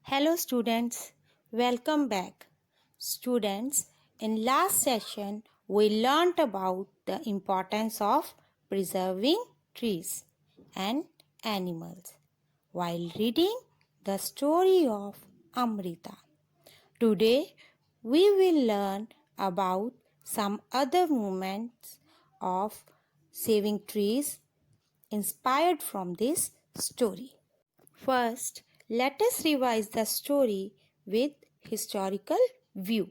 Hello students, welcome back. Students, in last session we learnt about the importance of preserving trees and animals while reading the story of Amrita. Today we will learn about some other moments of saving trees inspired from this story. First, let us revise the story with historical view.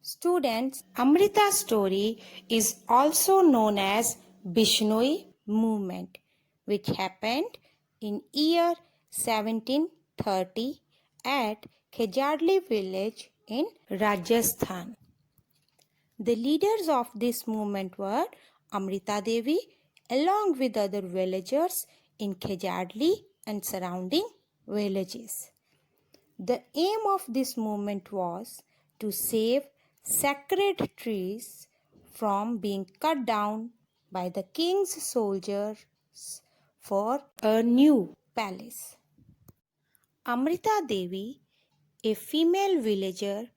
Students, Amrita's story is also known as Bishnoi movement, which happened in year 1730 at Khejadli village in Rajasthan. The leaders of this movement were Amrita Devi along with other villagers in Khejadli and surrounding villages. The aim of this movement was to save sacred trees from being cut down by the king's soldiers for a new palace. Amrita Devi, a female villager,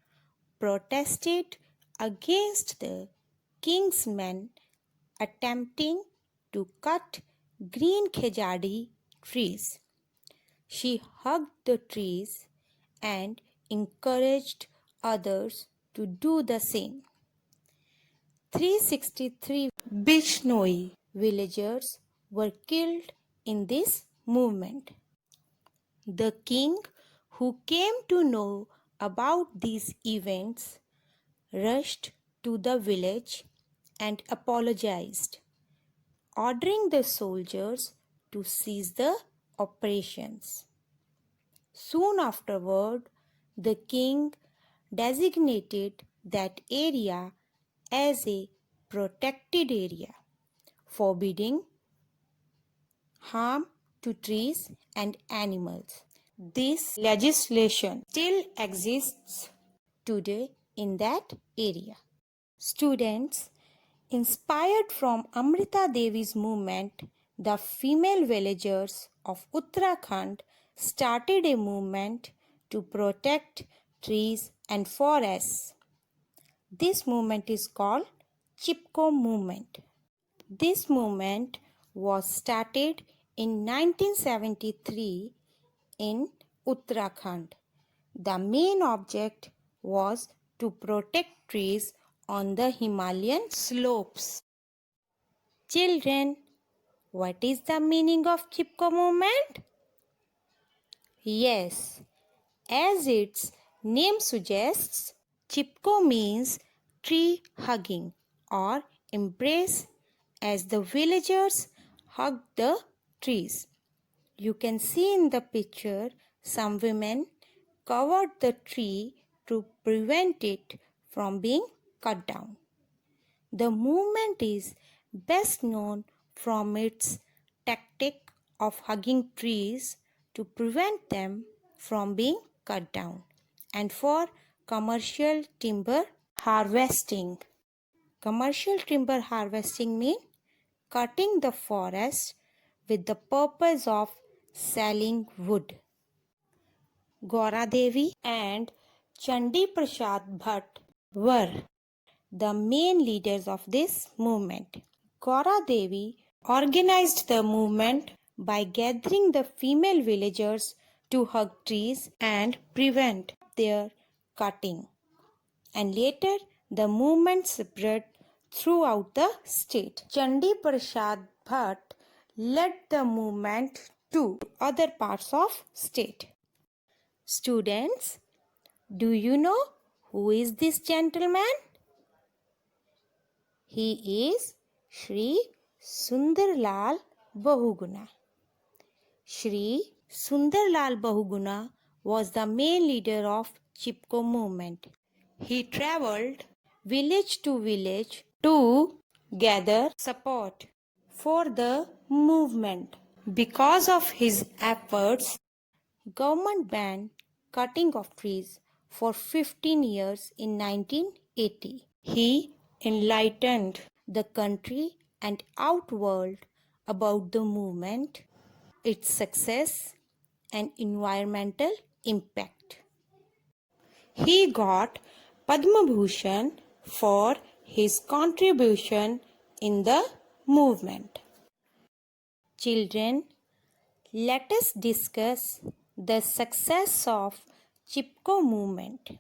protested against the king's men attempting to cut green khejadi trees. She hugged the trees and encouraged others to do the same. 363 Bishnoi villagers were killed in this movement. The king, who came to know about these events, rushed to the village and apologized, ordering the soldiers to cease the operations. Soon afterward, the king designated that area as a protected area, forbidding harm to trees and animals. This legislation still exists today in that area. Students, inspired from Amrita Devi's movement, the female villagers of Uttarakhand started a movement to protect trees and forests. This movement is called Chipko movement. This movement was started in 1973 in Uttarakhand. The main object was to protect trees on the Himalayan slopes. Children, what is the meaning of Chipko movement? Yes, as its name suggests, Chipko means tree hugging or embrace, as the villagers hug the trees. You can see in the picture some women covered the tree to prevent it from being cut down. The movement is best known from its tactic of hugging trees to prevent them from being cut down and for commercial timber harvesting. Commercial timber harvesting means cutting the forest with the purpose of selling wood. Gaura Devi and Chandi Prasad Bhatt were the main leaders of this movement. Gaura Devi organized the movement by gathering the female villagers to hug trees and prevent their cutting. And later, the movement spread throughout the state. Chandi Prasad Bhatt led the movement to other parts of state. Students, do you know who is this gentleman? He is Shri Sundarlal Bahuguna. Shri Sundarlal Bahuguna was the main leader of Chipko movement. He travelled village to village to gather support for the movement. Because of his efforts, government banned cutting of trees for 15 years in 1980. He enlightened the country and outworld about the movement, its success and environmental impact. He got Padma Bhushan for his contribution in the movement. Children, let us discuss the success of Chipko movement.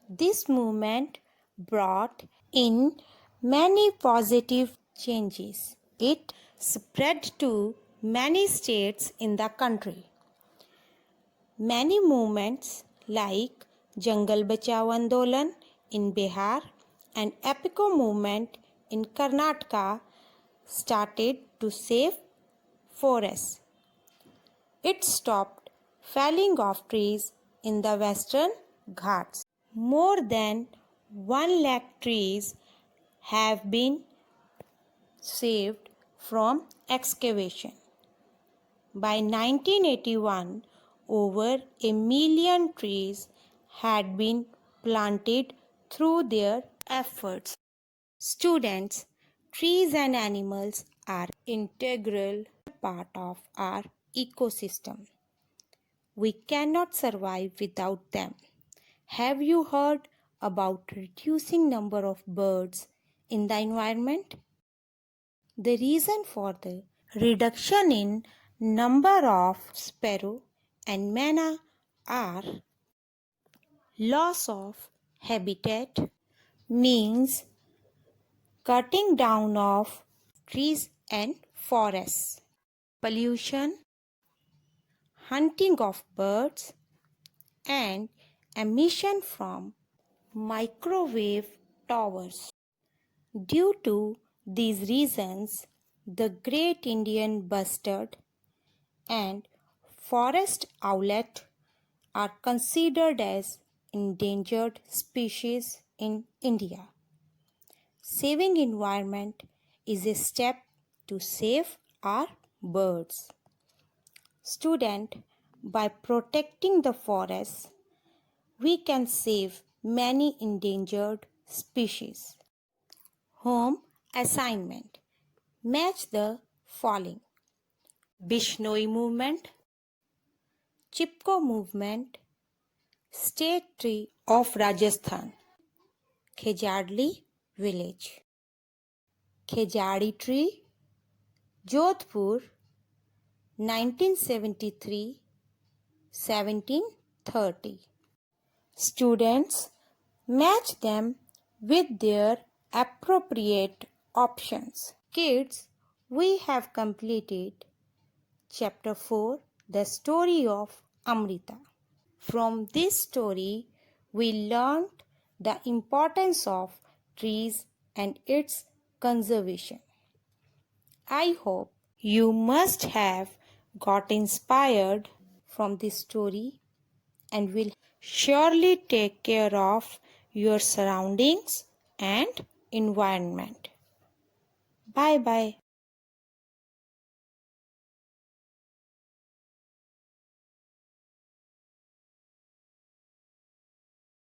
This movement brought in many positive changes. It spread to many states in the country. Many movements like Jangal Bachao Andolan in Bihar and Epico movement in Karnataka started to save forests. It stopped felling of trees in the western Ghats. More than 1 lakh trees have been saved from excavation. By 1981, over 1 million trees had been planted through their efforts. Students, trees and animals are integral part of our ecosystem. We cannot survive without them. Have you heard about reducing number of birds in the environment? The reason for the reduction in number of sparrow and manna are loss of habitat means cutting down of trees and forests, pollution, hunting of birds, and emission from microwave towers. Due to these reasons, the Great Indian Bustard and forest owlet are considered as endangered species in India. Saving environment is a step to save our birds. Student, by protecting the forests, we can save many endangered species. Home assignment. Match the following: Bishnoi movement, Chipko movement, state tree of Rajasthan, Khejadli village, Khejadi tree, Jodhpur, 1973-1730. Students, match them with their appropriate options. Kids, we have completed Chapter 4, The Story of Amrita. From this story, we learned the importance of trees and its conservation. I hope you must have got inspired from this story and will surely take care of your surroundings and environment. Bye bye.